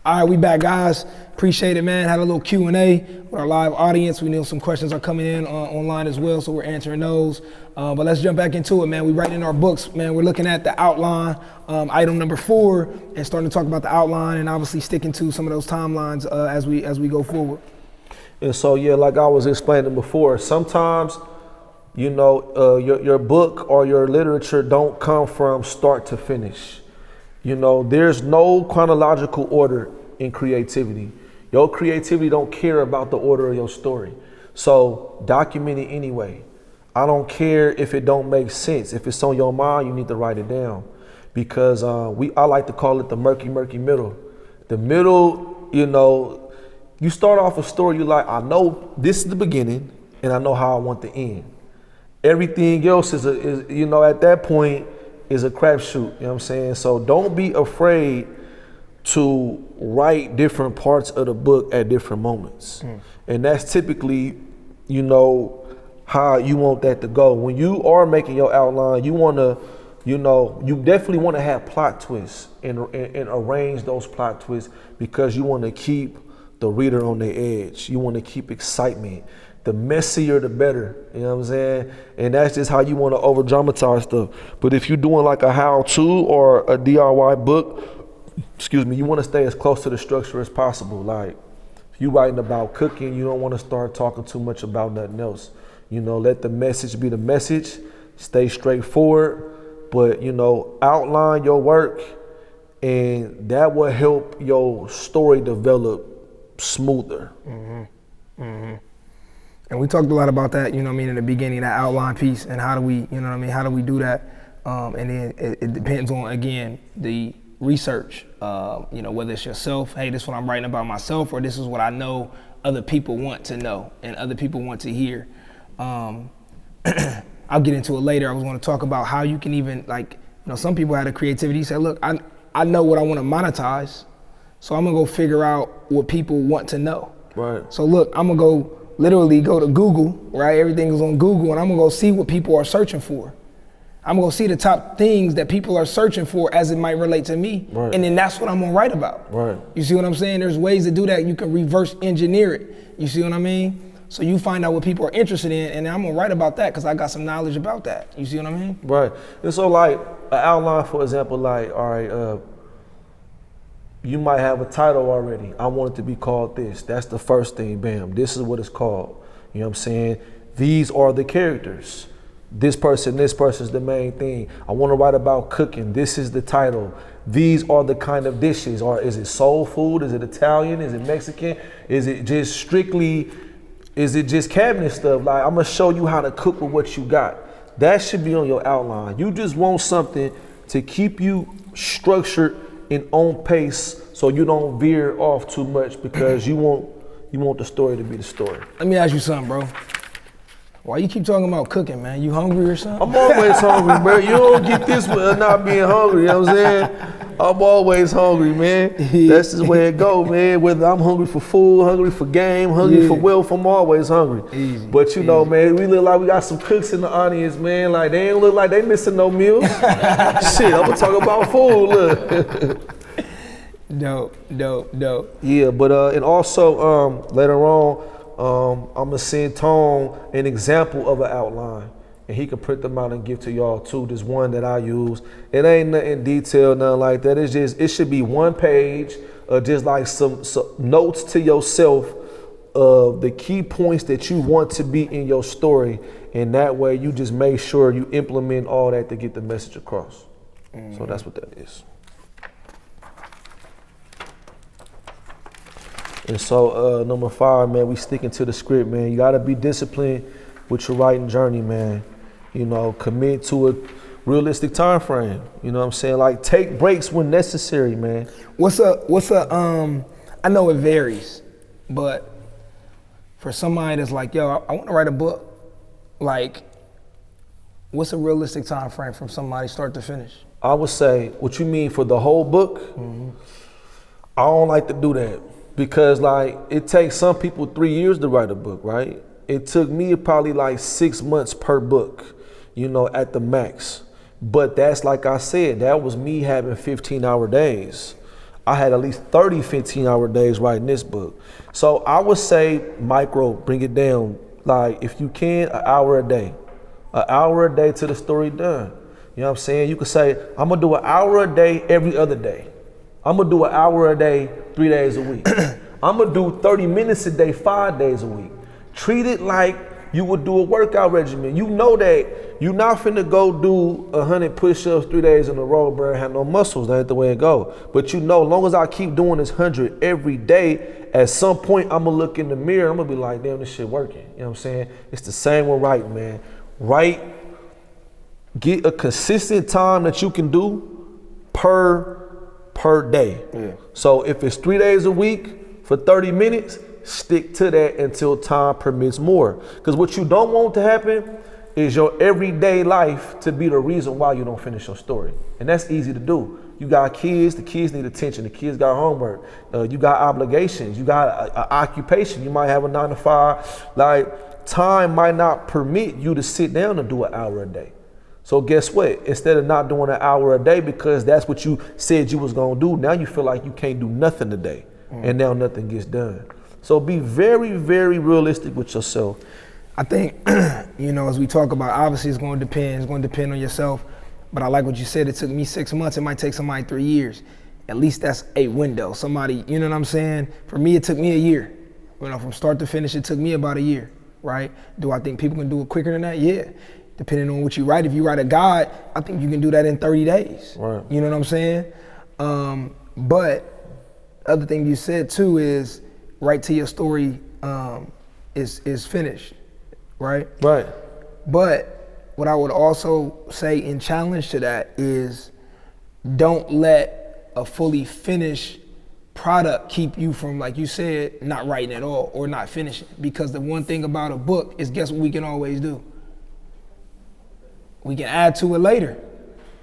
All right, we back, guys. Appreciate it, man. Had a little Q&A with our live audience. We know some questions are coming in online as well, so we're answering those. But let's jump back into it, man. We writing in our books, man. We're looking at the outline, item number 4, and starting to talk about the outline, and obviously sticking to some of those timelines as we go forward. And so, yeah, like I was explaining before, sometimes, you know, your book or your literature don't come from start to finish. You know, there's no chronological order in creativity. Your creativity don't care about the order of your story. So document it anyway. I don't care if it don't make sense. If it's on your mind, you need to write it down. Because I like to call it the murky middle. The middle, you know, you start off a story, you like, I know this is the beginning and I know how I want the end. Everything else is you know, at that point, is a crapshoot, you know what I'm saying? So don't be afraid to write different parts of the book at different moments. And that's typically, you know, how you want that to go. When you are making your outline, you wanna, you know, you definitely wanna have plot twists and arrange those plot twists because you wanna keep the reader on the edge. You wanna keep excitement. The messier, the better, you know what I'm saying? And that's just how you want to over dramatize stuff. But if you're doing like a how-to or a DIY book, you want to stay as close to the structure as possible. Like, if you're writing about cooking, you don't want to start talking too much about nothing else. You know, let the message be the message, stay straightforward, but, you know, outline your work, and that will help your story develop smoother. And we talked a lot about that, you know what I mean, in the beginning, that outline piece, and how do we, you know what I mean, how do we do that? And then it depends on, again, the research, you know, whether it's yourself, hey, this is what I'm writing about myself, or this is what I know other people want to know and other people want to hear. I'll get into it later. I was going to talk about how you can even, like, you know, some people had a creativity, say, look, I know what I want to monetize, so I'm going to go figure out what people want to know. Right. So look, I'm going to literally go to Google, right? Everything is on Google, and I'm gonna go see what people are searching for. I'm gonna see the top things that people are searching for as it might relate to me, right. And then that's what I'm gonna write about. Right. You see what I'm saying? There's ways to do that. You can reverse engineer it. You see what I mean? So you find out what people are interested in, and I'm gonna write about that because I got some knowledge about that. You see what I mean? Right. And so, like, an outline, for example, like, all right, you might have a title already. I want it to be called this. That's the first thing, bam. This is what it's called. You know what I'm saying? These are the characters. This person's the main thing. I want to write about cooking. This is the title. These are the kind of dishes. Or is it soul food? Is it Italian? Is it Mexican? Is it just cabinet stuff? Like, I'm going to show you how to cook with what you got. That should be on your outline. You just want something to keep you structured and on pace so you don't veer off too much because you want the story to be the story. Let me ask you something, bro. Why you keep talking about cooking, man? You hungry or something? I'm always hungry, bro. You don't get this with not being hungry, you know what I'm saying? I'm always hungry, man. That's just where it go, man. Whether I'm hungry for food, hungry for game, hungry for wealth, I'm always hungry. Easy, but you know, man, we look like we got some cooks in the audience, man. Like, they ain't look like they missing no meals. Shit, I'm gonna talk about food, look. Dope. Yeah, but and also later on, I'm gonna send Tone an example of an outline, and he can print them out and give to y'all too. This one that I use, it ain't nothing detailed, nothing like that. It's just, it should be one page, just like some notes to yourself of the key points that you want to be in your story, and that way you just make sure you implement all that to get the message across. So that's what that is. And so number 5, man, we sticking to the script, man. You gotta be disciplined with your writing journey, man. You know, commit to a realistic time frame. You know what I'm saying? Like, take breaks when necessary, man. I know it varies, but for somebody that's like, yo, I wanna write a book, like, what's a realistic time frame from somebody start to finish? I would say, what you mean for the whole book? I don't like to do that. Because, like, it takes some people 3 years to write a book, right? It took me probably like 6 months per book, you know, at the max. But that's, like I said, that was me having 15-hour days. I had at least 30 15-hour days writing this book. So I would say micro, bring it down. Like if you can, an hour a day. An hour a day till the story done. You know what I'm saying? You could say, I'm gonna do an hour a day every other day. I'm gonna do an hour a day 3 days a week. I'm gonna do 30 minutes a day 5 days a week. Treat it like you would do a workout regimen. You know that you're not finna go do 100 push-ups 3 days in a row, bro, and have no muscles. That ain't the way it go. But you know, as long as I keep doing this 100 every day, at some point I'm gonna look in the mirror, I'm gonna be like, damn, this shit working. You know what I'm saying? It's the same with writing, man. Write, get a consistent time that you can do per day. Yeah. So if it's 3 days a week for 30 minutes, stick to that until time permits more. Because what you don't want to happen is your everyday life to be the reason why you don't finish your story. And that's easy to do. You got kids, the kids need attention, the kids got homework, you got obligations, you got an occupation, you might have a 9 to 5. Like, time might not permit you to sit down and do an hour a day. So guess what? Instead of not doing an hour a day because that's what you said you was gonna do, now you feel like you can't do nothing today. And now nothing gets done. So be very, very realistic with yourself. I think, you know, as we talk about, obviously it's going to depend on yourself. But I like what you said. It took me 6 months. It might take somebody 3 years. At least that's a window. Somebody, you know what I'm saying? For me, it took me a year. You know, from start to finish, it took me about a year, right? Do I think people can do it quicker than that? Yeah. Depending on what you write. If you write a guide, I think you can do that in 30 days. Right. You know what I'm saying? But other thing you said too is write till your story is finished, right? Right. But what I would also say in challenge to that is don't let a fully finished product keep you from, like you said, not writing at all or not finishing. Because the one thing about a book is, guess what we can always do? We can add to it later.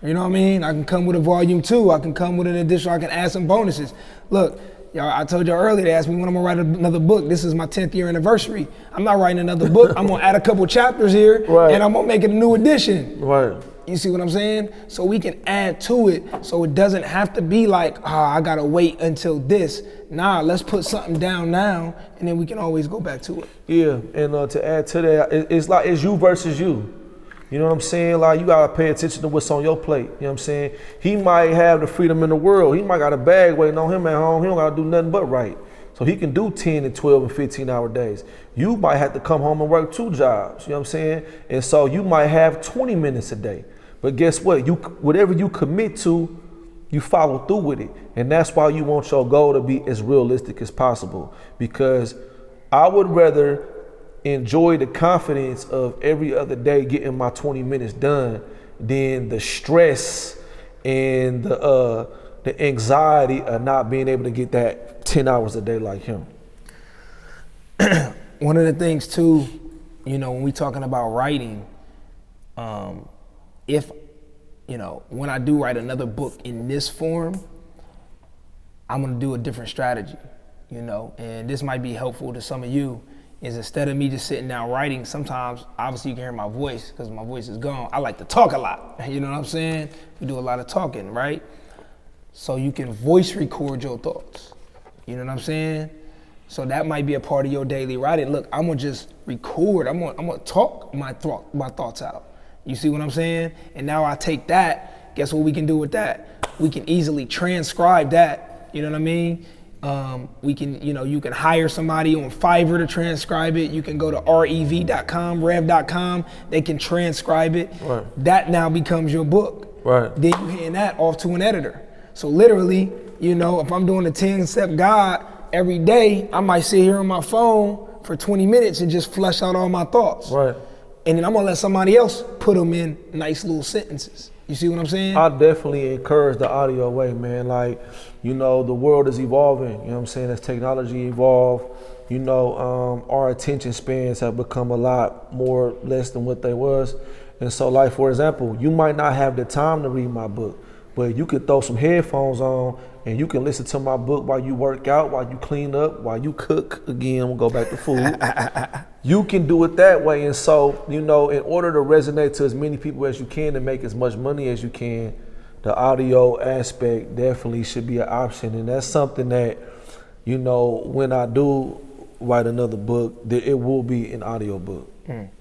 You know what I mean? I can come with a volume 2. I can come with an additional, I can add some bonuses. Look, y'all, I told y'all earlier, they asked me when I'm gonna write another book. This is my 10th year anniversary. I'm not writing another book. I'm gonna add a couple chapters here, right, and I'm gonna make it a new edition. Right. You see what I'm saying? So we can add to it so it doesn't have to be like, I gotta wait until this. Nah, let's put something down now and then we can always go back to it. Yeah, and to add to that, it's like it's you versus you. You know what I'm saying? Like, you gotta pay attention to what's on your plate. You know what I'm saying? He might have the freedom in the world. He might got a bag waiting on him at home. He don't gotta do nothing but write. So he can do 10 and 12 and 15-hour days. You might have to come home and work 2 jobs. You know what I'm saying? And so you might have 20 minutes a day. But guess what? Whatever you commit to, you follow through with it. And that's why you want your goal to be as realistic as possible. Because I would rather enjoy the confidence of every other day getting my 20 minutes done than the stress and the anxiety of not being able to get that 10 hours a day like him. One of the things too, you know, when we talking about writing, if, you know, when I do write another book in this form, I'm gonna do a different strategy, you know, and this might be helpful to some of you. Is instead of me just sitting down writing, sometimes obviously you can hear my voice because my voice is gone. I like to talk a lot, you know what I'm saying? We do a lot of talking, right? So you can voice record your thoughts, you know what I'm saying? So that might be a part of your daily writing. Look, I'm gonna just record, I'm gonna talk my thoughts out. You see what I'm saying? And now I take that, guess what we can do with that? We can easily transcribe that, you know what I mean? We can, you know, you can hire somebody on Fiverr to transcribe it. You can go to rev.com, rev.com. They can transcribe it. Right. That now becomes your book. Right. Then you hand that off to an editor. So literally, you know, if I'm doing a 10-step guide every day, I might sit here on my phone for 20 minutes and just flesh out all my thoughts. Right. And then I'm gonna let somebody else put them in nice little sentences. You see what I'm saying? I definitely encourage the audio way, man. Like, you know, the world is evolving, you know what I'm saying? As technology evolve, you know, our attention spans have become a lot more less than what they was. And so, like, for example, you might not have the time to read my book, but you could throw some headphones on and you can listen to my book while you work out, while you clean up, while you cook. Again, we'll go back to food. You can do it that way. And so, you know, in order to resonate to as many people as you can and make as much money as you can, the audio aspect definitely should be an option. And that's something that, you know, when I do write another book, it will be an audio book.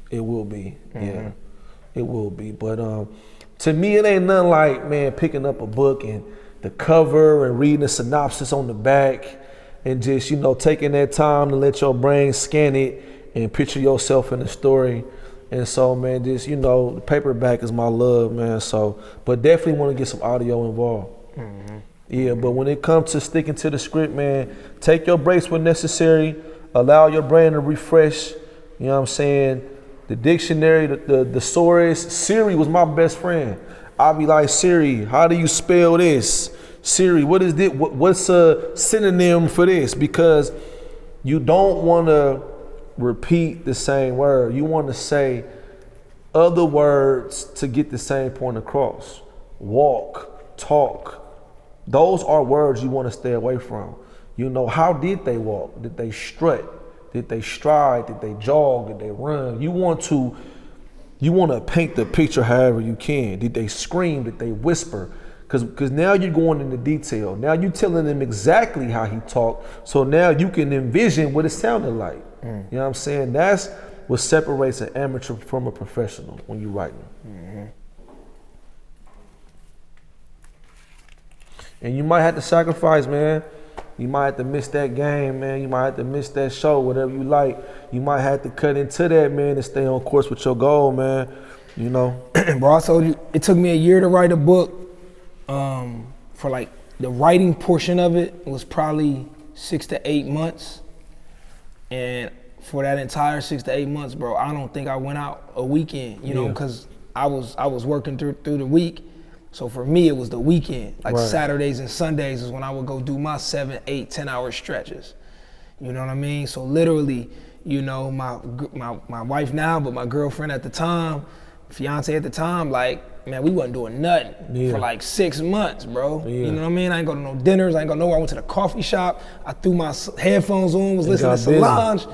It will be, yeah, it will be. But to me, it ain't nothing like, man, picking up a book and the cover and reading the synopsis on the back and just, you know, taking that time to let your brain scan it and picture yourself in the story. And so, man, just, you know, the paperback is my love, man. So, but definitely want to get some audio involved. Yeah, but when it comes to sticking to the script, man, take your breaks when necessary. Allow your brain to refresh. You know what I'm saying? The dictionary, the thesaurus. Siri was my best friend. I'd be like, Siri, how do you spell this? Siri, what is this? What's a synonym for this? Because you don't want to repeat the same word. You want to say other words to get the same point across. Walk, talk. Those are words you want to stay away from. You know, how did they walk? Did they strut? Did they stride? Did they jog? Did they run? You want to paint the picture however you can. Did they scream? Did they whisper? Because now you're going into detail. Now you're telling them exactly how he talked. So now you can envision what it sounded like. You know what I'm saying? That's what separates an amateur from a professional when you're writing. And you might have to sacrifice, man. You might have to miss that game, man. You might have to miss that show, whatever you like. You might have to cut into that, man, and stay on course with your goal, man. You know? Bro, I told you, it took me a year to write a book. For like the writing portion of it was probably 6 to 8 months. And for that entire 6 to 8 months, bro, I don't think I went out a weekend, you know, because I was working through the week. So for me, it was the weekend. Like Saturdays and Sundays is when I would go do my 7, 8, 10-hour stretches. You know what I mean? So literally, you know, my wife now, but my girlfriend at the time, fiance at the time, like, man, we wasn't doing nothing for like 6 months, bro. You know what I mean? I ain't go to no dinners. I ain't go nowhere. I went to the coffee shop. I threw my headphones on, was listening to Solange,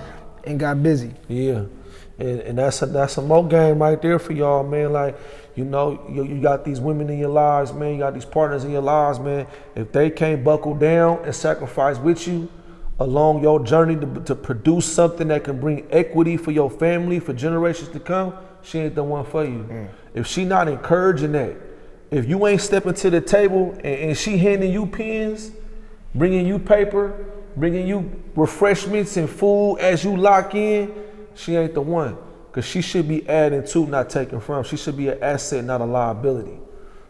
and got busy. Yeah, and that's a more game right there for y'all, man. Like, you know, you got these women in your lives, man. You got these partners in your lives, man. If they can't buckle down and sacrifice with you along your journey to produce something that can bring equity for your family for generations to come, she ain't the one for you. If she not encouraging that, if you ain't stepping to the table and she handing you pens, bringing you paper, bringing you refreshments and food as you lock in, she ain't the one. Because she should be adding to, not taking from. She should be an asset, not a liability.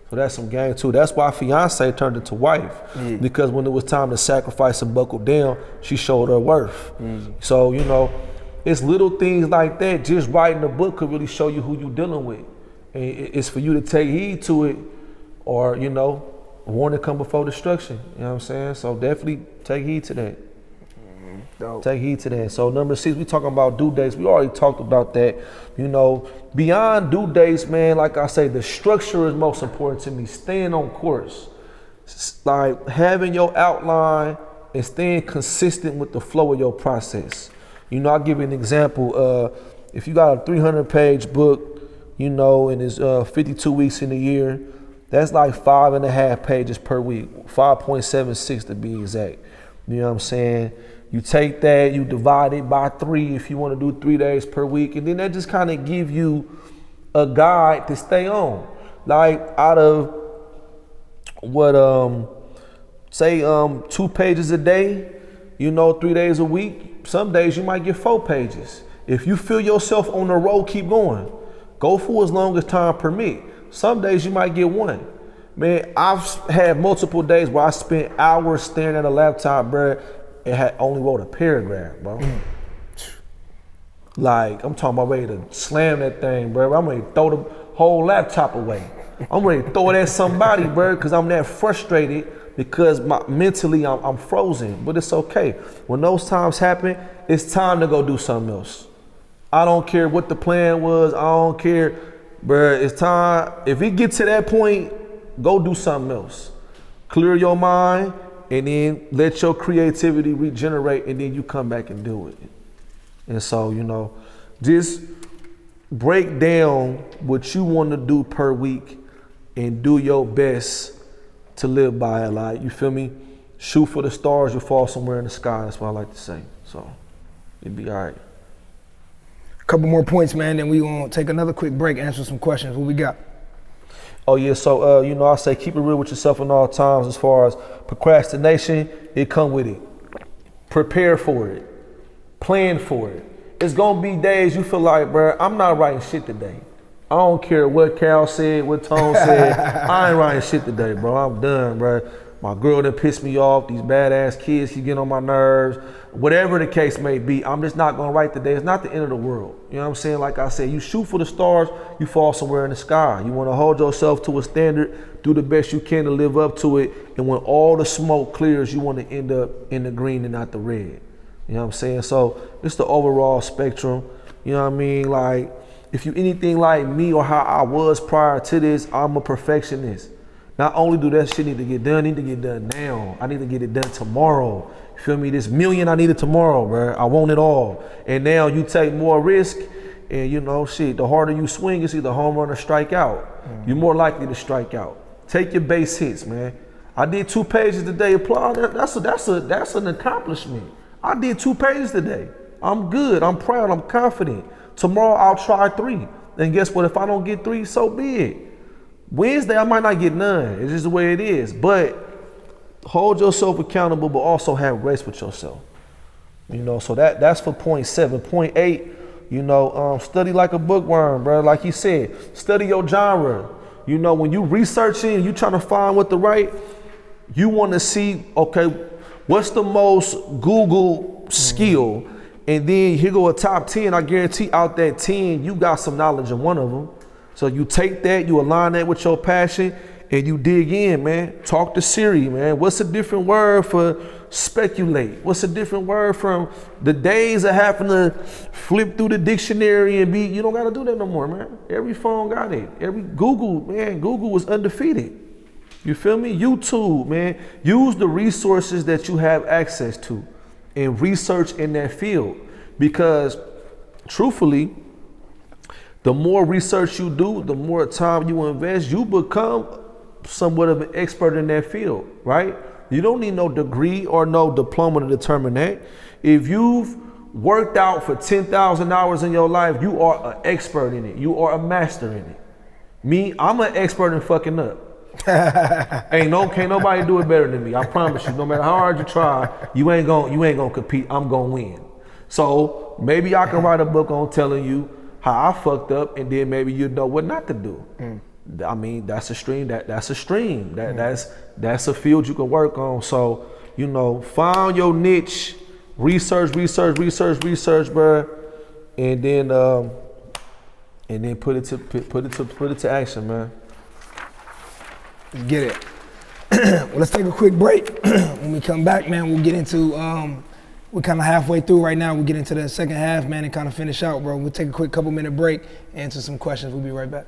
So that's some game too. That's why fiance turned into wife. Because when it was time to sacrifice and buckle down, she showed her worth. So, you know, it's little things like that. Just writing a book could really show you who you're dealing with. And it's for you to take heed to it, or, you know, warning come before destruction. You know what I'm saying? So definitely take heed to that. Take heed to that. So number 6, we talking about due dates. We already talked about that. You know, beyond due dates, man, like I say, the structure is most important to me. Staying on course. Like having your outline and staying consistent with the flow of your process. You know, I'll give you an example. If you got a 300-page book, you know, and it's 52 weeks in a year, that's like 5.5 pages per week, 5.76 to be exact. You know what I'm saying? You take that, you divide it by 3 if you want to do 3 days per week, and then that just kind of give you a guide to stay on. Like out of what, say 2 pages a day, you know, 3 days a week, some days you might get 4 pages. If you feel yourself on the road, keep going. Go for as long as time permit. Some days you might get 1. Man, I've had multiple days where I spent hours staring at a laptop, bro, and had only wrote a paragraph, bro. Like, I'm talking about ready to slam that thing, bro. I'm ready to throw the whole laptop away. I'm ready to throw it at somebody, bro, because I'm that frustrated because mentally I'm frozen, but it's okay. When those times happen, it's time to go do something else. I don't care what the plan was. I don't care, bro. It's time. If it gets to that point, go do something else. Clear your mind, and then let your creativity regenerate, and then you come back and do it. And so, you know, just break down what you want to do per week and do your best to live by it. Like, you feel me? Shoot for the stars, you'll fall somewhere in the sky. That's what I like to say. So it'd be all right. Couple more points, man, then we gonna take another quick break, answer some questions. What we got? Oh yeah, so you know, I say keep it real with yourself in all times. As far as procrastination, it come with it. Prepare for it. Plan for it. It's gonna be days you feel like, bro, I'm not writing shit today. I don't care what Cal said, what Tone said. I ain't writing shit today, bro. I'm done, bro. My girl done pissed me off. These badass kids keep getting on my nerves. Whatever the case may be, I'm just not gonna write today. It's not the end of the world. You know what I'm saying? Like I said, you shoot for the stars, you fall somewhere in the sky. You wanna hold yourself to a standard, do the best you can to live up to it, and when all the smoke clears, you wanna end up in the green and not the red. You know what I'm saying? So it's the overall spectrum. You know what I mean? Like, if you anything like me or how I was prior to this, I'm a perfectionist. Not only do that shit need to get done, I need to get done now. I need to get it done tomorrow. You feel me? This million, I need it tomorrow, bro. I want it all. And now you take more risk, and you know, shit, the harder you swing, it's either home run or strike out. You're more likely to strike out. Take your base hits, man. I did 2 pages today. Applaud. That's an accomplishment. I did 2 pages today. I'm good. I'm proud. I'm confident. Tomorrow I'll try 3. And guess what? If I don't get 3, so be it. Wednesday, I might not get none. It's just the way it is. But hold yourself accountable, but also have grace with yourself. You know, so that's for point 7. Point 8, you know, study like a bookworm, bro. Like he said, study your genre. You know, when you researching, you trying to find what to write, you want to see, okay, what's the most Google skill? And then here go a top 10. I guarantee out that 10, you got some knowledge in one of them. So you take that, you align that with your passion, and you dig in, man. Talk to Siri, man. What's a different word for speculate? What's a different word from the days of having to flip through the dictionary and you don't got to do that no more, man. Every phone got it. Every Google, man, Google was undefeated. You feel me? YouTube, man. Use the resources that you have access to and research in that field, because truthfully, the more research you do, the more time you invest, you become somewhat of an expert in that field, right? You don't need no degree or no diploma to determine that. If you've worked out for 10,000 hours in your life, you are an expert in it. You are a master in it. Me, I'm an expert in fucking up. Can't nobody do it better than me. I promise you. No matter how hard you try, you ain't gonna compete. I'm gonna win. So maybe I can write a book on telling you how I fucked up, and then maybe you know what not to do. I mean, that's a stream. That's a stream. That's a field you can work on. So, you know, find your niche, research, bro, and then put it to action, man. Get it. Well, let's take a quick break. When we come back, man, we'll get into we're kind of halfway through right now. We'll get into the second half, man, and kind of finish out, bro. We'll take a quick couple-minute break, answer some questions. We'll be right back.